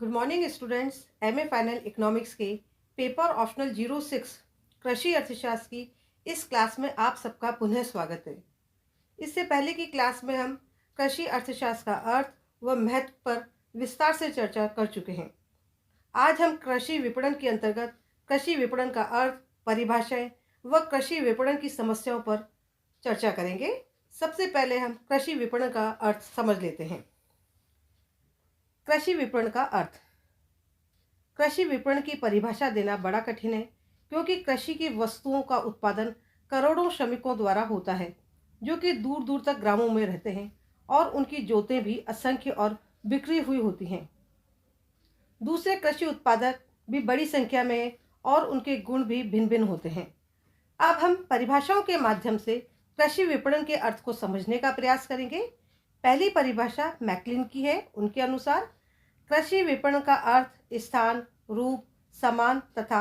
Good morning students. MA final economics के paper optional 06 कृषि अर्थशास्त्र की इस क्लास में आप सबका पुनः स्वागत है। इससे पहले की क्लास में हम कृषि अर्थशास्त्र का अर्थ व महत्व पर विस्तार से चर्चा कर चुके हैं। आज हम कृषि विपणन के अंतर्गत कृषि विपणन का अर्थ, परिभाषाएं व कृषि विपणन की समस्याओं पर चर्चा करेंगे। सबसे पहले हम कृषि विपणन का अर्थ समझ लेते हैं। कृषि विपणन का अर्थ। कृषि विपणन की परिभाषा देना बड़ा कठिन है, क्योंकि कृषि की वस्तुओं का उत्पादन करोड़ों श्रमिकों द्वारा होता है, जो कि दूर दूर तक ग्रामों में रहते हैं और उनकी जोतें भी असंख्य और बिखरी हुई होती हैं। दूसरे कृषि उत्पादक भी बड़ी संख्या में हैं और उनके गुण भी भिन्न भिन्न होते हैं। अब हम परिभाषाओं के माध्यम से कृषि विपणन के अर्थ को समझने का प्रयास करेंगे। पहली परिभाषा मैकलिन की है। उनके अनुसार कृषि विपणन का अर्थ स्थान, रूप, समान तथा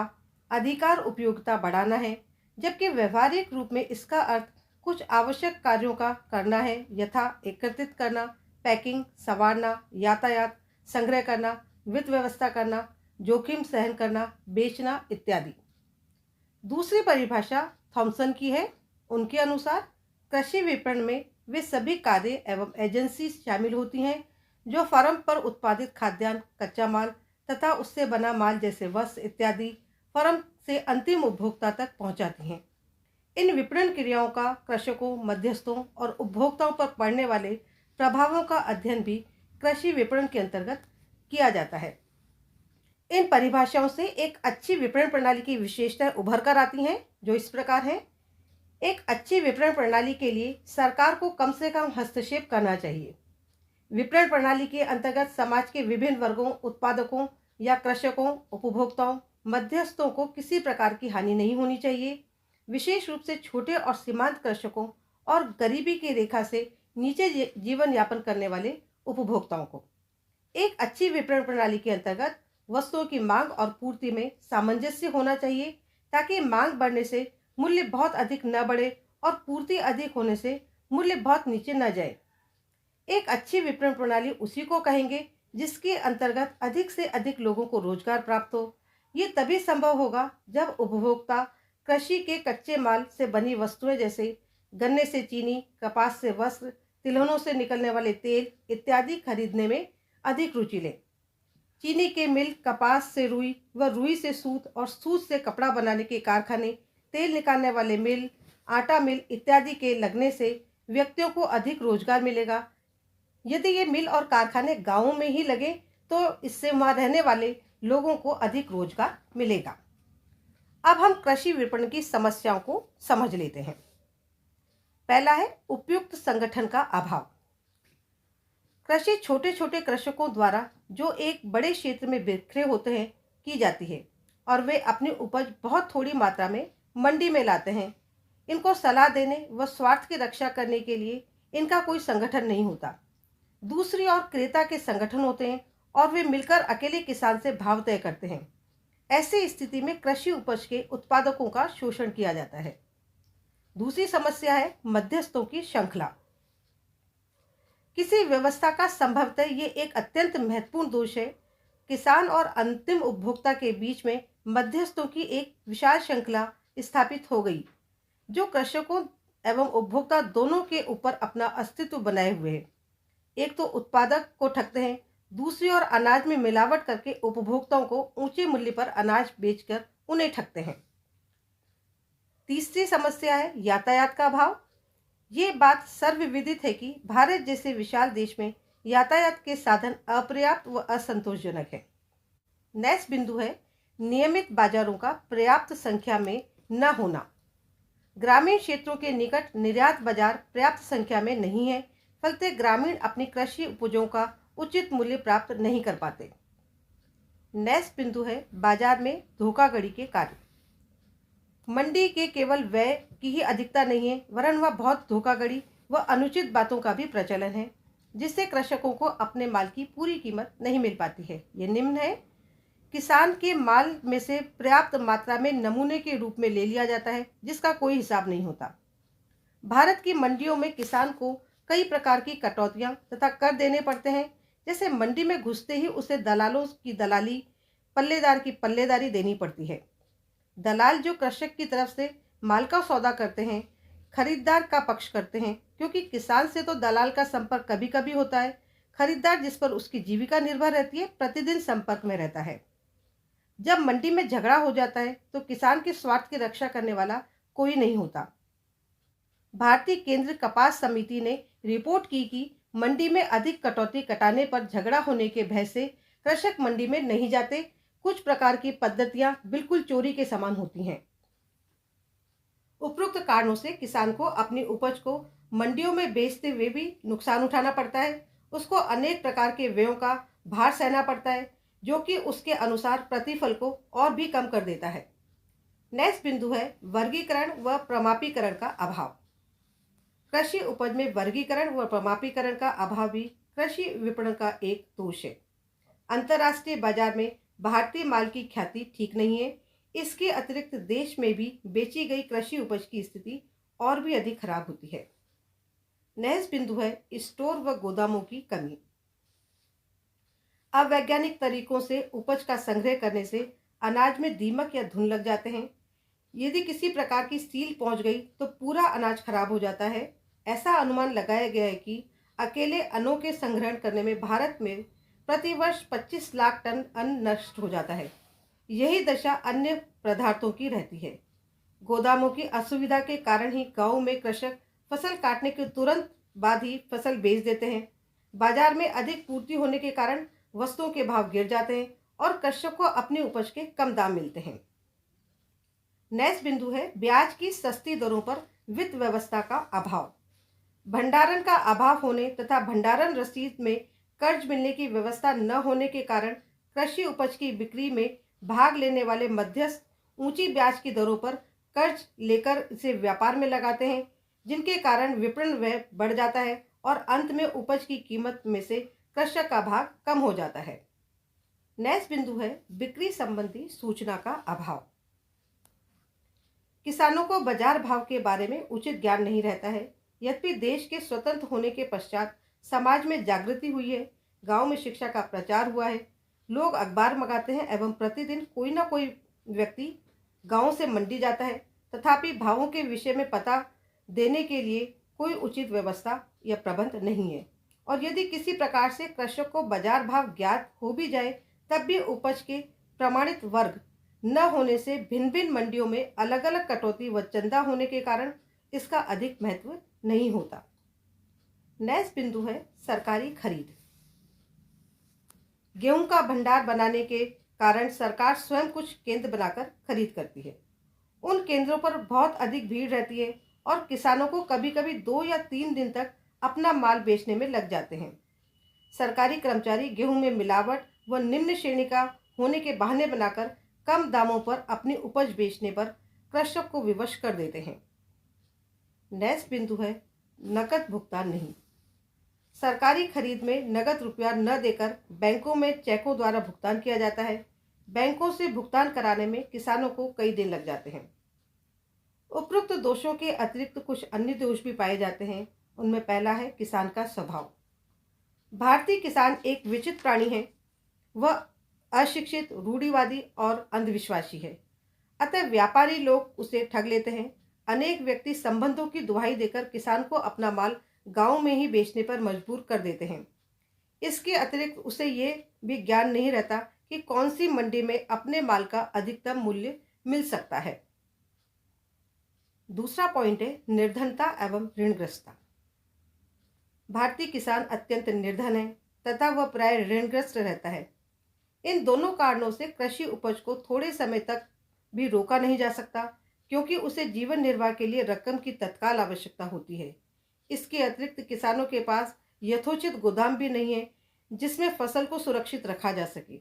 अधिकार उपयोगिता बढ़ाना है, जबकि व्यवहारिक रूप में इसका अर्थ कुछ आवश्यक कार्यों का करना है, यथा एकत्रित करना, पैकिंग, संवारना, यातायात, संग्रह करना, वित्त व्यवस्था करना, जोखिम सहन करना, बेचना इत्यादि। दूसरी परिभाषा थॉमसन की है। उनके अनुसार कृषि विपणन में वे सभी कार्य एवं एजेंसी शामिल होती हैं जो फर्म पर उत्पादित खाद्यान्न, कच्चा माल तथा उससे बना माल जैसे वस्त्र इत्यादि फर्म से अंतिम उपभोक्ता तक पहुंचाती हैं। इन विपणन क्रियाओं का कृषकों, मध्यस्थों और उपभोक्ताओं पर पड़ने वाले प्रभावों का अध्ययन भी कृषि विपणन के अंतर्गत किया जाता है। इन परिभाषाओं से एक अच्छी विपणन प्रणाली की विशेषताएं उभर कर आती हैं, जो इस प्रकार हैं। एक अच्छी विपणन प्रणाली के लिए सरकार को कम से कम हस्तक्षेप करना चाहिए। विपणन प्रणाली के अंतर्गत समाज के विभिन्न वर्गों, उत्पादकों या कृषकों, उपभोक्ताओं, मध्यस्थों को किसी प्रकार की हानि नहीं होनी चाहिए। विशेष रूप से छोटे और सीमांत कृषकों और गरीबी की रेखा से नीचे जीवन यापन करने वाले उपभोक्ताओं को। एक अच्छी विपणन प्रणाली के अंतर्गत वस्तुओं की मांग और पूर्ति में सामंजस्य होना चाहिए, ताकि मांग बढ़ने से मूल्य बहुत अधिक न बढ़े और पूर्ति अधिक होने से मूल्य बहुत नीचे न जाए। एक अच्छी विपणन प्रणाली उसी को कहेंगे जिसके अंतर्गत अधिक से अधिक लोगों को रोजगार प्राप्त हो। ये तभी संभव होगा जब उपभोक्ता कृषि के कच्चे माल से बनी वस्तुएं जैसे गन्ने से चीनी, कपास से वस्त्र, तिलहनों से निकलने वाले तेल इत्यादि खरीदने में अधिक रुचि लें। चीनी के मिल, कपास से रुई व रुई से सूत और सूत से कपड़ा बनाने के कारखाने, तेल निकालने वाले मिल, आटा मिल इत्यादि के लगने से व्यक्तियों को अधिक रोजगार मिलेगा। यदि ये मिल और कारखाने गांवों में ही लगे तो इससे वहां रहने वाले लोगों को अधिक रोजगार मिलेगा। अब हम कृषि विपणन की समस्याओं को समझ लेते हैं। पहला है उपयुक्त संगठन का अभाव। कृषि छोटे छोटे कृषकों द्वारा जो एक बड़े क्षेत्र में बिखरे होते हैं की जाती है और वे अपनी उपज बहुत थोड़ी मात्रा में मंडी में लाते हैं। इनको सलाह देने व स्वार्थ की रक्षा करने के लिए इनका कोई संगठन नहीं होता। दूसरी ओर क्रेता के संगठन होते हैं और वे मिलकर अकेले किसान से भाव तय करते हैं। ऐसी स्थिति में कृषि उपज के उत्पादकों का शोषण किया जाता है। दूसरी समस्या है मध्यस्थों की श्रृंखला। किसी व्यवस्था का संभवतः ये एक अत्यंत महत्वपूर्ण दोष है। किसान और अंतिम उपभोक्ता के बीच में मध्यस्थों की एक विशाल श्रृंखला स्थापित हो गई, जो कृषकों एवं उपभोक्ता दोनों के ऊपर अपना अस्तित्व बनाए हुए है। एक तो उत्पादक को ठगते हैं, दूसरी ओर अनाज में मिलावट करके उपभोक्ताओं को ऊंचे मूल्य पर अनाज बेचकर उन्हें ठगते हैं। तीसरी समस्या है यातायात का अभाव। ये बात सर्वविदित है कि भारत जैसे विशाल देश में यातायात के साधन अपर्याप्त व असंतोषजनक है। नेक्स्ट बिंदु है नियमित बाजारों का पर्याप्त संख्या में न होना। ग्रामीण क्षेत्रों के निकट निर्यात बाजार पर्याप्त संख्या में नहीं है, फलतः ग्रामीण अपनी कृषि उपजों का उचित मूल्य प्राप्त नहीं कर पाते। नेक्स्ट बिंदु है बाजार में धोखाधड़ी के कार्य। मंडी के केवल व्यय की ही अधिकता नहीं है, वरन वह बहुत धोखाधड़ी व अनुचित बातों का भी प्रचलन है, जिससे कृषकों को अपने माल की पूरी कीमत नहीं मिल पाती है। ये निम्न है। किसान के माल में से पर्याप्त मात्रा में नमूने के रूप में ले लिया जाता है, जिसका कोई हिसाब नहीं होता। भारत की मंडियों में किसान को कई प्रकार की कटौतियां तथा कर देने पड़ते हैं, जैसे मंडी में घुसते ही उसे दलालों की दलाली, पल्लेदार की पल्लेदारी देनी पड़ती है। दलाल जो कृषक की तरफ से माल का सौदा करते हैं, खरीदार का पक्ष करते हैं, क्योंकि किसान से तो दलाल का संपर्क कभी कभी होता है। खरीदार जिस पर उसकी जीविका निर्भर रहती है, प्रतिदिन संपर्क में रहता है। जब मंडी में झगड़ा हो जाता है तो किसान के स्वार्थ की रक्षा करने वाला कोई नहीं होता। भारतीय केंद्र कपास समिति ने रिपोर्ट की कि मंडी में अधिक कटौती कटाने पर झगड़ा होने के भय से कृषक मंडी में नहीं जाते। कुछ प्रकार की पद्धतियां बिल्कुल चोरी के समान होती हैं। उपरोक्त कारणों से किसान को अपनी उपज को मंडियों में बेचते हुए भी नुकसान उठाना पड़ता है। उसको अनेक प्रकार के व्ययों का भार सहना पड़ता है, जो कि उसके अनुसार प्रतिफल को और भी कम कर देता है। नेक्स्ट बिंदु है वर्गीकरण व प्रमापीकरण का अभाव। कृषि उपज में वर्गीकरण व प्रमापीकरण का अभाव भी कृषि विपणन का एक दोष है। अंतर्राष्ट्रीय बाजार में भारतीय माल की ख्याति ठीक नहीं है। इसके अतिरिक्त देश में भी बेची गई कृषि उपज की स्थिति और भी अधिक खराब होती है। नेक्स्ट बिंदु है स्टोर व गोदामों की कमी। अवैज्ञानिक तरीकों से उपज का संग्रह करने से अनाज में दीमक या धुन लग जाते हैं। यदि किसी प्रकार की सील पहुंच गई तो पूरा अनाज खराब हो जाता है। ऐसा अनुमान लगाया गया है कि अकेले अन्नों के संग्रहण करने में भारत में प्रतिवर्ष 25 लाख टन अन्न नष्ट हो जाता है। यही दशा अन्य पदार्थों की रहती है। गोदामों की असुविधा के कारण ही गांव में कृषक फसल काटने के तुरंत बाद ही फसल बेच देते हैं। बाजार में अधिक पूर्ति होने के कारण वस्तुओं के भाव गिर जाते हैं और कृषक को अपनी उपज के कम दाम मिलते हैं। नेक्स्ट बिंदु है ब्याज की सस्ती दरों पर वित्त व्यवस्था का अभाव। भंडारण का अभाव होने तथा भंडारण रसीद में कर्ज मिलने की व्यवस्था न होने के कारण कृषि उपज की बिक्री में भाग लेने वाले मध्यस्थ ऊंची ब्याज की दरों पर कर्ज लेकर इसे व्यापार में लगाते हैं, जिनके कारण विपणन व्यय बढ़ जाता है और अंत में उपज की कीमत में से कृषक का भाग कम हो जाता है। नेक्स्ट बिंदु है बिक्री संबंधी सूचना का अभाव। किसानों को बाजार भाव के बारे में उचित ज्ञान नहीं रहता है। यद्यपि देश के स्वतंत्र होने के पश्चात समाज में जागृति हुई है, गांव में शिक्षा का प्रचार हुआ है, लोग अखबार मंगाते हैं एवं प्रतिदिन कोई ना कोई व्यक्ति गांव से मंडी जाता है, तथापि भावों के विषय में पता देने के लिए कोई उचित व्यवस्था या प्रबंध नहीं है। और यदि किसी प्रकार से कृषक को बाजार भाव ज्ञात हो भी जाए, तब भी उपज के प्रमाणित वर्ग न होने से भिन्न भिन्न मंडियों में अलग अलग कटौती व चंदा होने के कारण इसका अधिक महत्व नहीं होता। नेक्स्ट बिंदु है सरकारी खरीद। गेहूं का भंडार बनाने के कारण सरकार स्वयं कुछ केंद्र बनाकर खरीद करती है। उन केंद्रों पर बहुत अधिक भीड़ रहती है और किसानों को कभी कभी 2 या 3 दिन तक अपना माल बेचने में लग जाते हैं। सरकारी कर्मचारी गेहूं में मिलावट व निम्न श्रेणी का होने के बहाने बनाकर कम दामों पर अपनी उपज बेचने पर कृषक को विवश कर देते हैं। नेक्स्ट बिंदु है नकद भुगतान नहीं। सरकारी खरीद में नगद रुपया न देकर बैंकों में चेकों द्वारा भुगतान किया जाता है। बैंकों से भुगतान कराने में किसानों को कई दिन लग जाते हैं। उपरोक्त दोषों के अतिरिक्त कुछ अन्य दोष भी पाए जाते हैं। उनमें पहला है किसान का स्वभाव। भारतीय किसान एक विचित्र प्राणी है। वह अशिक्षित, रूढ़िवादी और अंधविश्वासी है। अतः व्यापारी लोग उसे ठग लेते हैं। अनेक व्यक्ति संबंधों की दुहाई देकर किसान को अपना माल गांव में ही बेचने पर मजबूर कर देते हैं। इसके अतिरिक्त उसे ये भी ज्ञान नहीं रहता कि कौन सी मंडी में अपने माल का अधिकतम मूल्य मिल सकता है। दूसरा पॉइंट है निर्धनता एवं ऋणग्रस्तता। भारतीय किसान अत्यंत निर्धन है तथा वह प्राय ऋणग्रस्त रहता है। इन दोनों कारणों से कृषि उपज को थोड़े समय तक भी रोका नहीं जा सकता, क्योंकि उसे जीवन निर्वाह के लिए रकम की तत्काल आवश्यकता होती है। इसके अतिरिक्त किसानों के पास यथोचित गोदाम भी नहीं है जिसमें फसल को सुरक्षित रखा जा सके।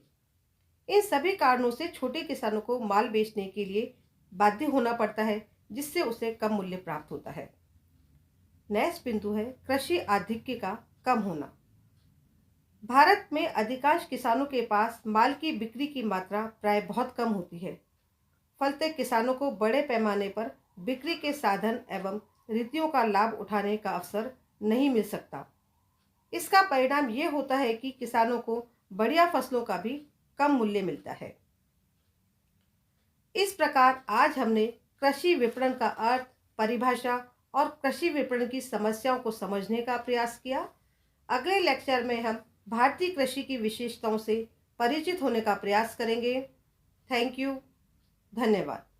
इन सभी कारणों से छोटे किसानों को माल बेचने के लिए बाध्य होना पड़ता है, जिससे उसे कम मूल्य प्राप्त होता है। नेक्स्ट बिंदु है कृषि आधिक्य का कम होना। भारत में अधिकांश किसानों के पास माल की बिक्री की मात्रा प्राय बहुत कम होती है। फलतः किसानों को बड़े पैमाने पर बिक्री के साधन एवं रीतियों का लाभ उठाने का अवसर नहीं मिल सकता। इसका परिणाम ये होता है कि किसानों को बढ़िया फसलों का भी कम मूल्य मिलता है। इस प्रकार आज हमने कृषि विपणन का अर्थ, परिभाषा और कृषि विपणन की समस्याओं को समझने का प्रयास किया। अगले लेक्चर में हम भारतीय कृषि की विशेषताओं से परिचित होने का प्रयास करेंगे। Thank you. धन्यवाद।